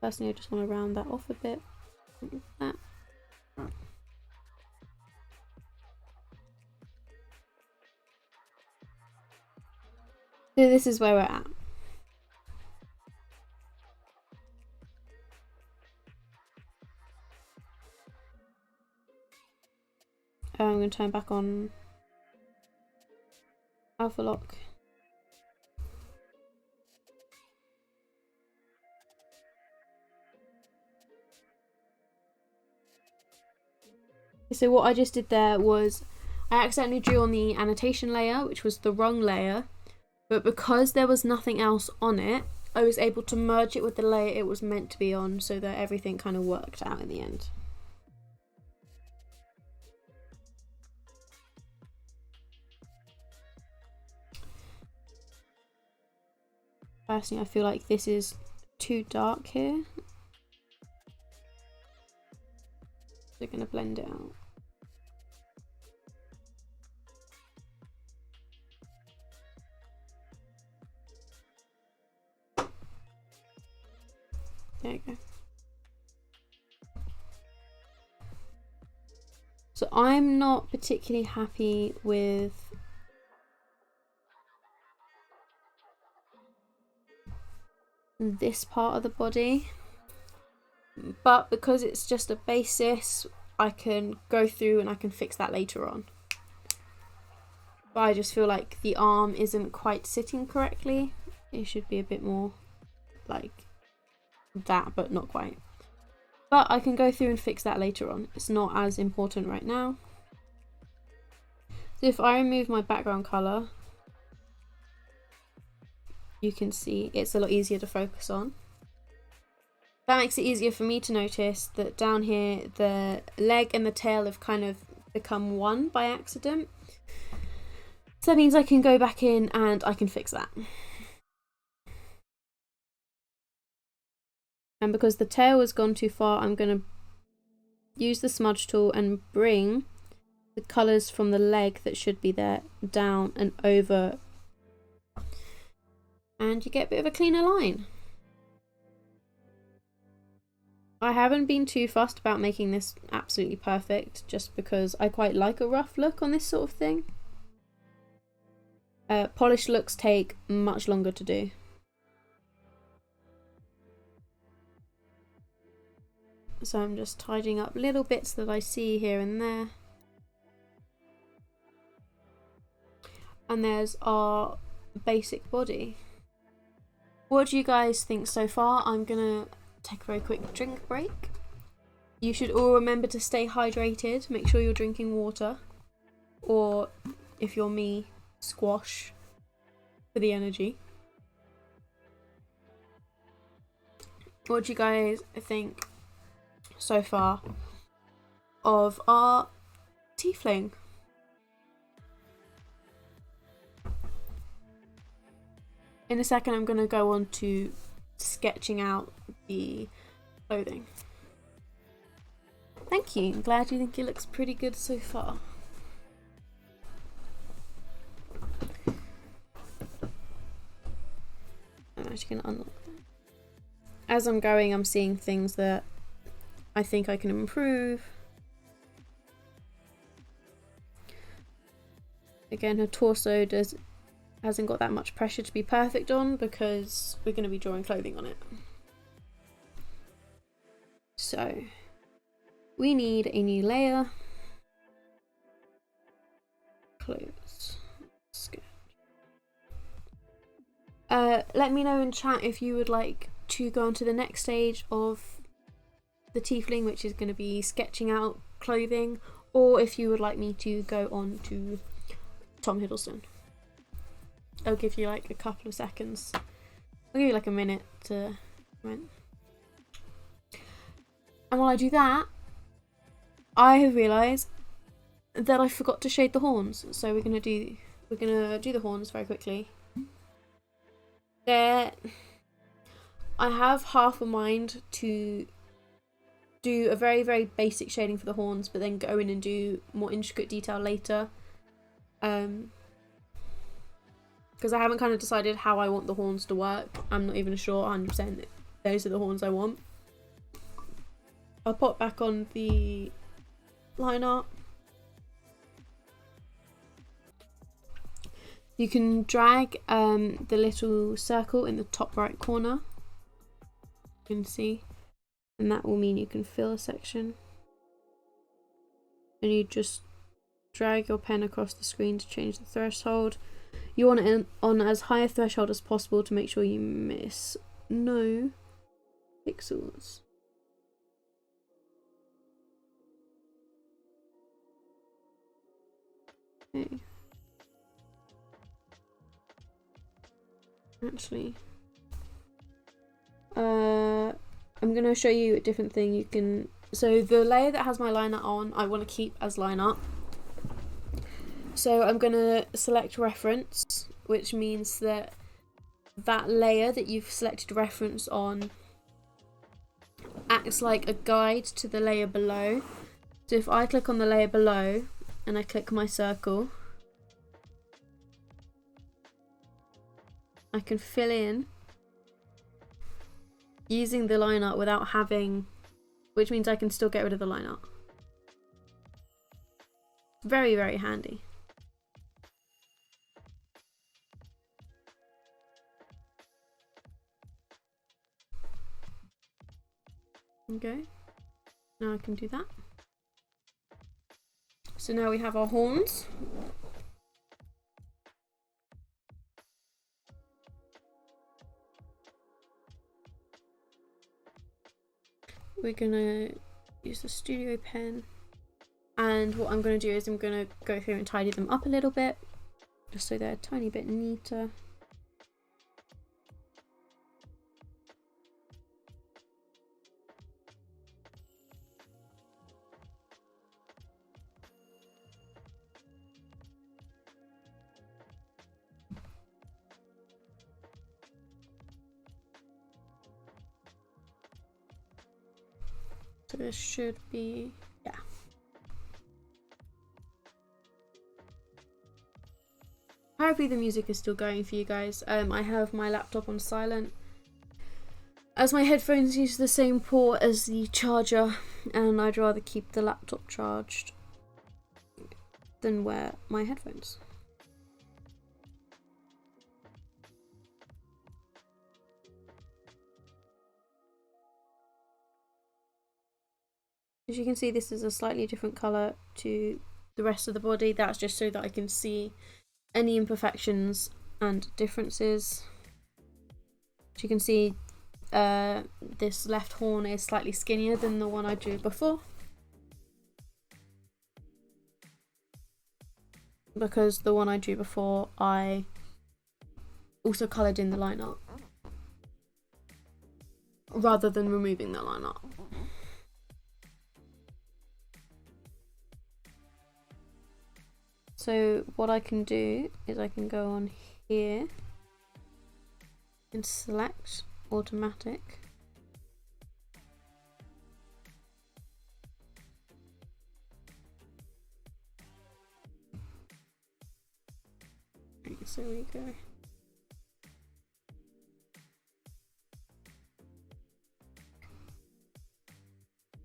Personally, I just want to round that off a bit. Like that. So this is where we're at. I'm going to turn back on alpha lock. So what I just did there was I accidentally drew on the annotation layer, which was the wrong layer, but because there was nothing else on it, I was able to merge it with the layer it was meant to be on so that everything kind of worked out in the end. Personally, I feel like this is too dark here. They're going to blend it out. There you go. So I'm not particularly happy with this part of the body, but because it's just a basis, I can go through and I can fix that later on. But I just feel like the arm isn't quite sitting correctly. It should be a bit more like that, but not quite. But I can go through and fix that later on. It's not as important right now. So if I remove my background colour, you can see it's a lot easier to focus on. That makes it easier for me to notice that down here the leg and the tail have kind of become one by accident. So that means I can go back in and I can fix that. And because the tail has gone too far, I'm going to use the smudge tool and bring the colours from the leg that should be there down and over. And you get a bit of a cleaner line. I haven't been too fussed about making this absolutely perfect, just because I quite like a rough look on this sort of thing. Polished looks take much longer to do. So I'm just tidying up little bits that I see here and there. And there's our basic body. What do you guys think so far? I'm gonna take a very quick drink break. You should all remember to stay hydrated. Make sure you're drinking water. Or, if you're me, squash for the energy. What do you guys think so far of our tiefling? In a second I'm going to go on to sketching out the clothing. Thank you. I'm glad you think it looks pretty good so far. I'm actually going to unlock that. As I'm going, I'm seeing things that I think I can improve. Again, her torso hasn't got that much pressure to be perfect on because we're going to be drawing clothing on it. So we need a new layer. Clothes. Let me know in chat if you would like to go on to the next stage of the tiefling, which is going to be sketching out clothing, or if you would like me to go on to Tom Hiddleston. I'll give you like a couple of seconds. I'll give you like a minute to comment. And while I do that, I have realised that I forgot to shade the horns. So we're gonna do the horns very quickly. I have half a mind to do a very, very basic shading for the horns, but then go in and do more intricate detail later. Because I haven't kind of decided how I want the horns to work. I'm not even sure 100% that those are the horns I want. I'll pop back on the line art. You can drag the little circle in the top right corner. You can see. And that will mean you can fill a section. And you just drag your pen across the screen to change the threshold. You want it on as high a threshold as possible to make sure you miss no pixels. Okay. Actually, I'm going to show you a different thing you can... So the layer that has my line art on, I want to keep as line art. So I'm going to select reference, which means that that layer that you've selected reference on acts like a guide to the layer below. So if I click on the layer below and I click my circle, I can fill in using the line art without having, which means I can still get rid of the line art. Very, very handy. Okay, now I can do that. So now we have our horns. We're gonna use the studio pen, and what I'm gonna do is I'm gonna go through and tidy them up a little bit, just so they're a tiny bit neater. So this should be, yeah. Hopefully the music is still going for you guys. I have my laptop on silent, as my headphones use the same port as the charger, and I'd rather keep the laptop charged than wear my headphones. As you can see, this is a slightly different colour to the rest of the body. That's just so that I can see any imperfections and differences. As you can see, this left horn is slightly skinnier than the one I drew before, because the one I drew before I also coloured in the line art rather than removing the line art. So what I can do is I can go on here and select automatic, So we go.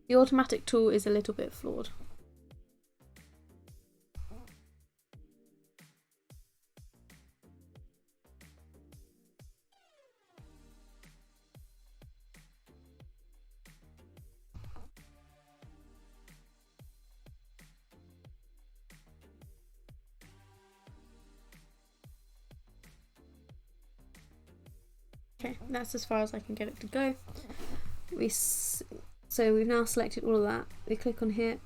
The automatic tool is a little bit flawed. Okay, that's as far as I can get it to go. So we've now selected all of that. We click on here.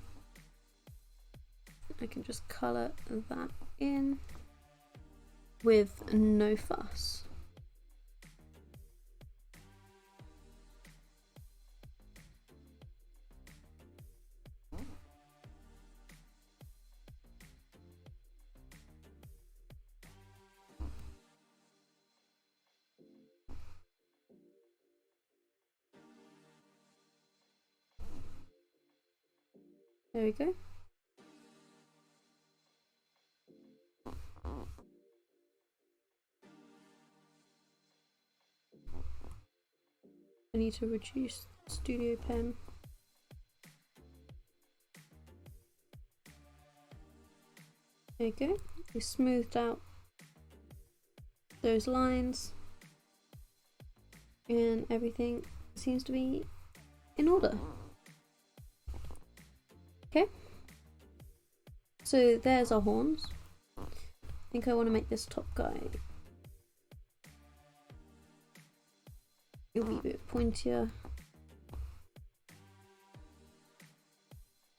I can just colour that in with no fuss. There we go. I need to reduce studio pen. There you go. We smoothed out those lines and everything seems to be in order. Okay, so there's our horns. I think I want to make this top guy a wee bit pointier.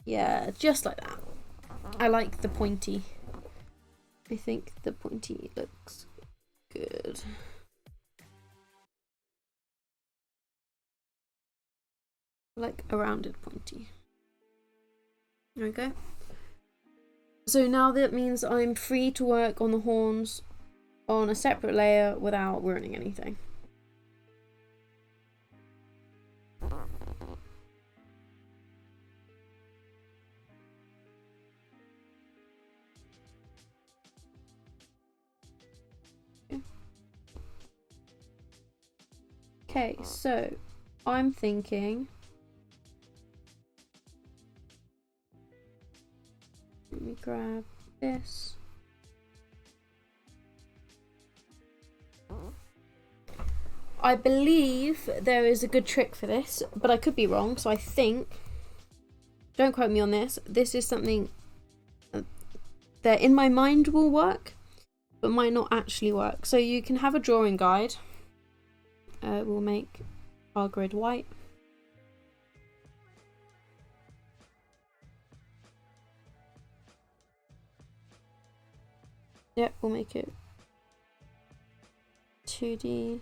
Yeah, just like that. I like the pointy. I think the pointy looks good. Like a rounded pointy. There we go. So now that means I'm free to work on the horns on a separate layer without ruining anything. Okay, so I'm thinking let me grab this. I believe there is a good trick for this, but I could be wrong, so I think, don't quote me on this, this is something that in my mind will work, but might not actually work. So you can have a drawing guide. We'll make our grid white. Yep, we'll make it 2D.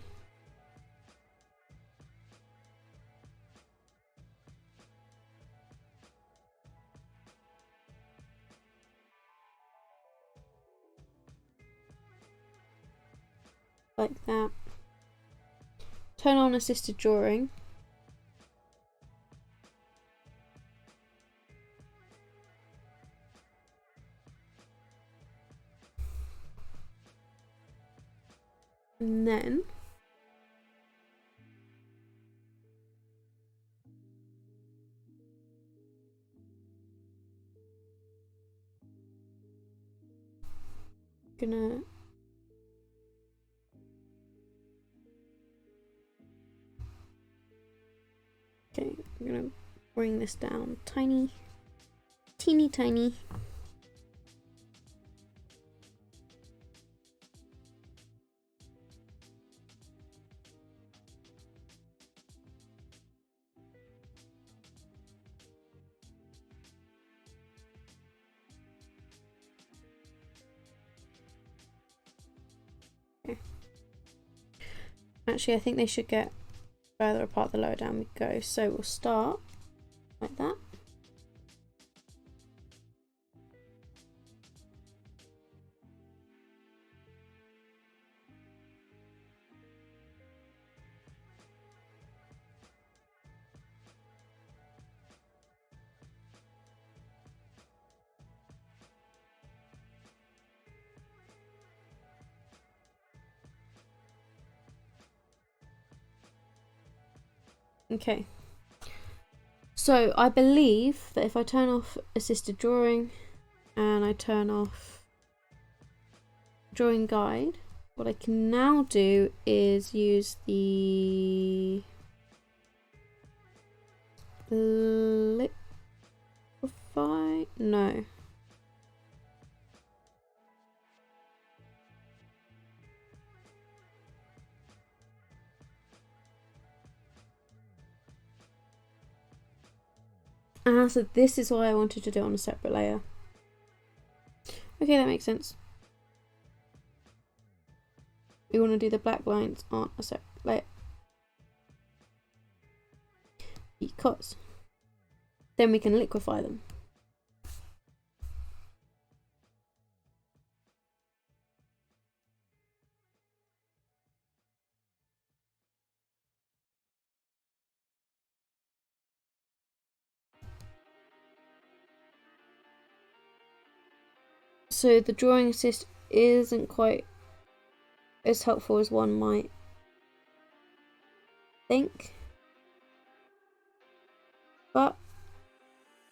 Like that. Turn on assisted drawing. And then gonna okay, I'm gonna bring this down tiny, teeny tiny. Actually, I think they should get further apart the lower down we go. So we'll start like that. Okay. So I believe that if I turn off assisted drawing and I turn off drawing guide, what I can now do is use the liquefy. No. So this is why I wanted to do it on a separate layer. Okay, that makes sense. We want to do the black lines on a separate layer. Because then we can liquefy them. So the drawing assist isn't quite as helpful as one might think, but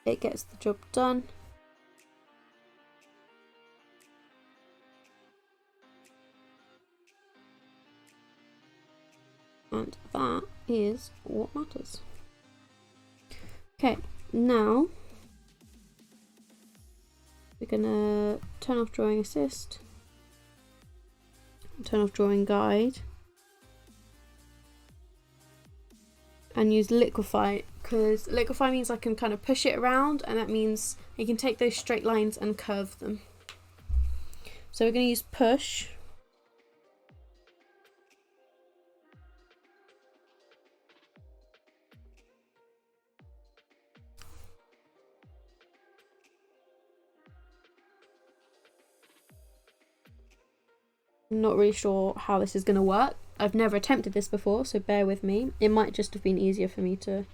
it gets the job done. And that is what matters. Okay, now we're gonna turn off drawing assist, turn off drawing guide, and use liquefy, because liquefy means I can kind of push it around, and that means you can take those straight lines and curve them. So we're going to use push. I'm not really sure how this is going to work. I've never attempted this before, so bear with me. It might just have been easier for me to...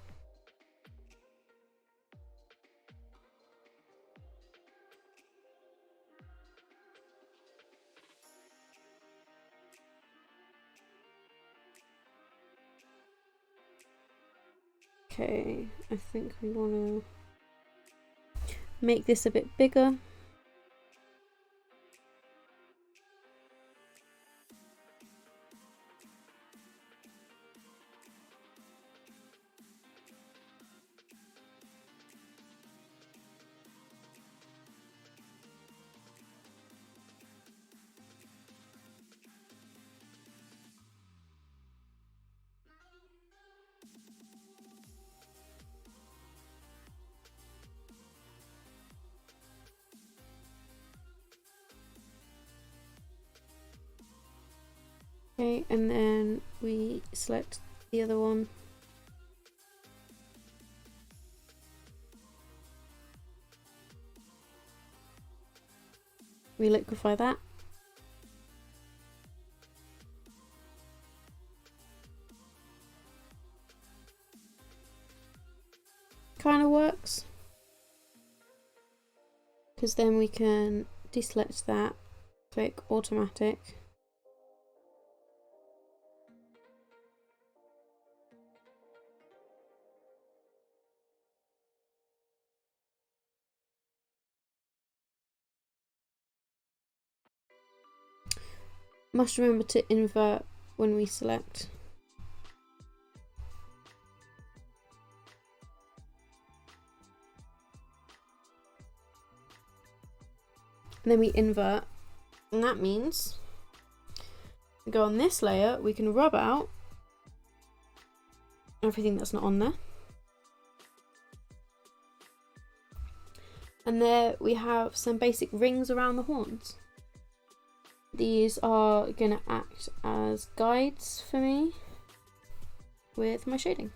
Okay, I think we want to make this a bit bigger. Okay, and then we select the other one. We liquefy that. Kind of works. Because then we can deselect that, click automatic. Must remember to invert when we select. And then we invert, and that means we go on this layer, we can rub out everything that's not on there. And there we have some basic rings around the horns. These are going to act as guides for me with my shading.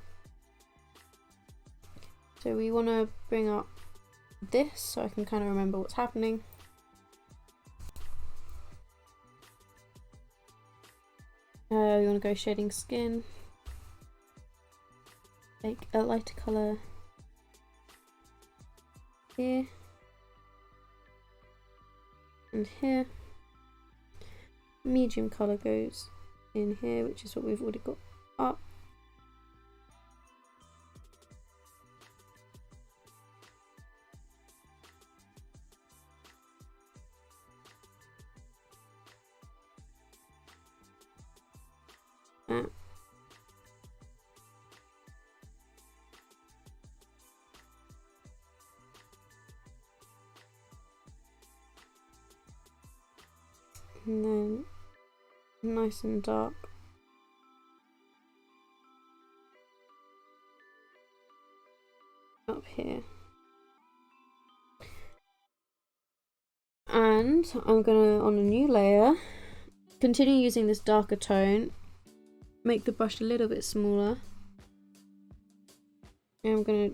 So we want to bring up this so I can kind of remember what's happening. We want to go shading skin. Take a lighter colour here and here. Medium colour goes in here, which is what we've already got up. that. And then nice and dark up here. And I'm gonna, on a new layer, continue using this darker tone, make the brush a little bit smaller, and I'm gonna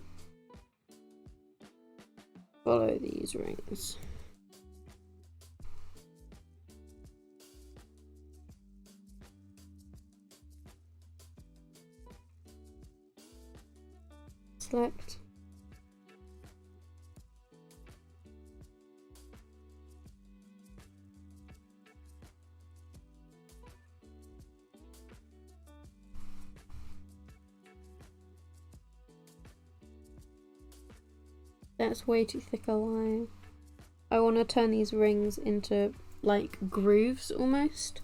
follow these rings. Select. That's way too thick a line. I want to turn these rings into like grooves almost.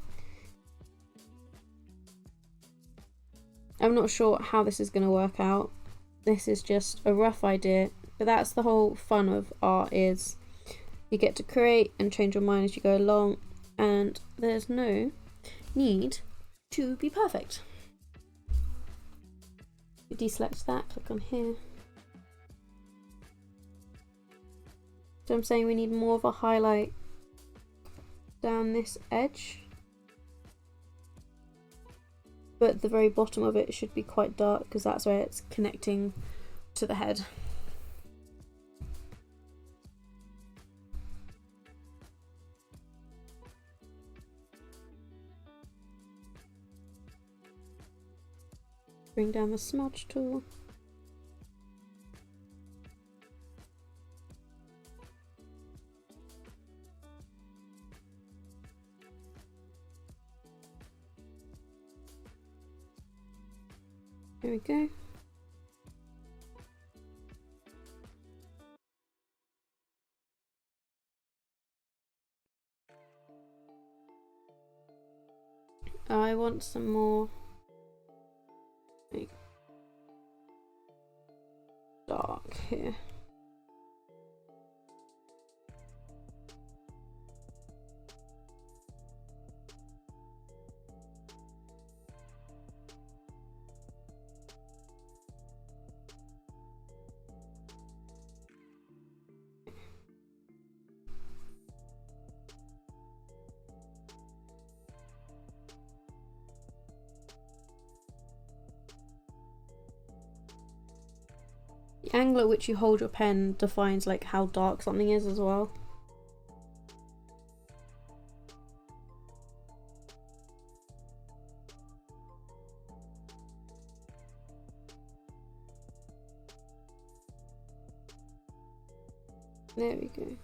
I'm not sure how this is going to work out. This is just a rough idea, but that's the whole fun of art, is you get to create and change your mind as you go along, and there's no need to be perfect. You deselect that, click on here. So I'm saying we need more of a highlight down this edge, but the very bottom of it should be quite dark because that's where it's connecting to the head. Bring down the smudge tool. There we go. I want some more like dark here. The angle at which you hold your pen defines like how dark something is as well. There we go.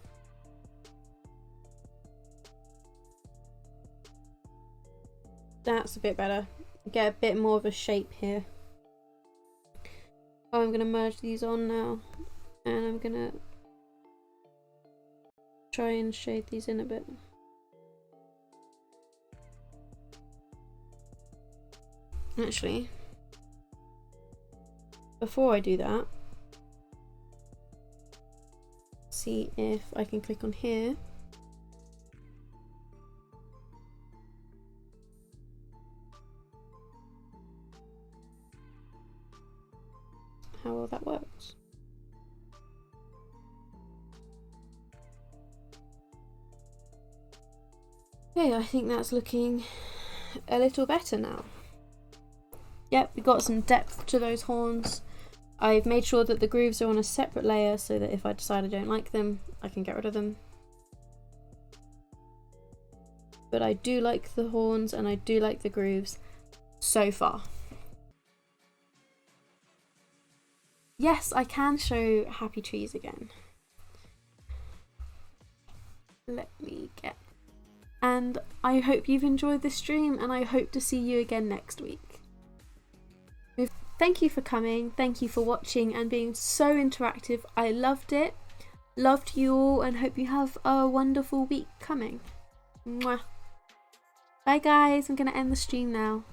That's a bit better. Get a bit more of a shape here. I'm going to merge these on now, and I'm going to try and shade these in a bit. Actually, before I do that, see if I can click on here. How well that works. Okay, I think that's looking a little better now. Yep, we got some depth to those horns. I've made sure that the grooves are on a separate layer so that if I decide I don't like them, I can get rid of them. But I do like the horns and I do like the grooves so far. Yes, I can show happy trees again. Let me get... And I hope you've enjoyed this stream, and I hope to see you again next week. Thank you for coming, thank you for watching and being so interactive. I loved it. Loved you all and hope you have a wonderful week coming. Mwah. Bye guys, I'm going to end the stream now.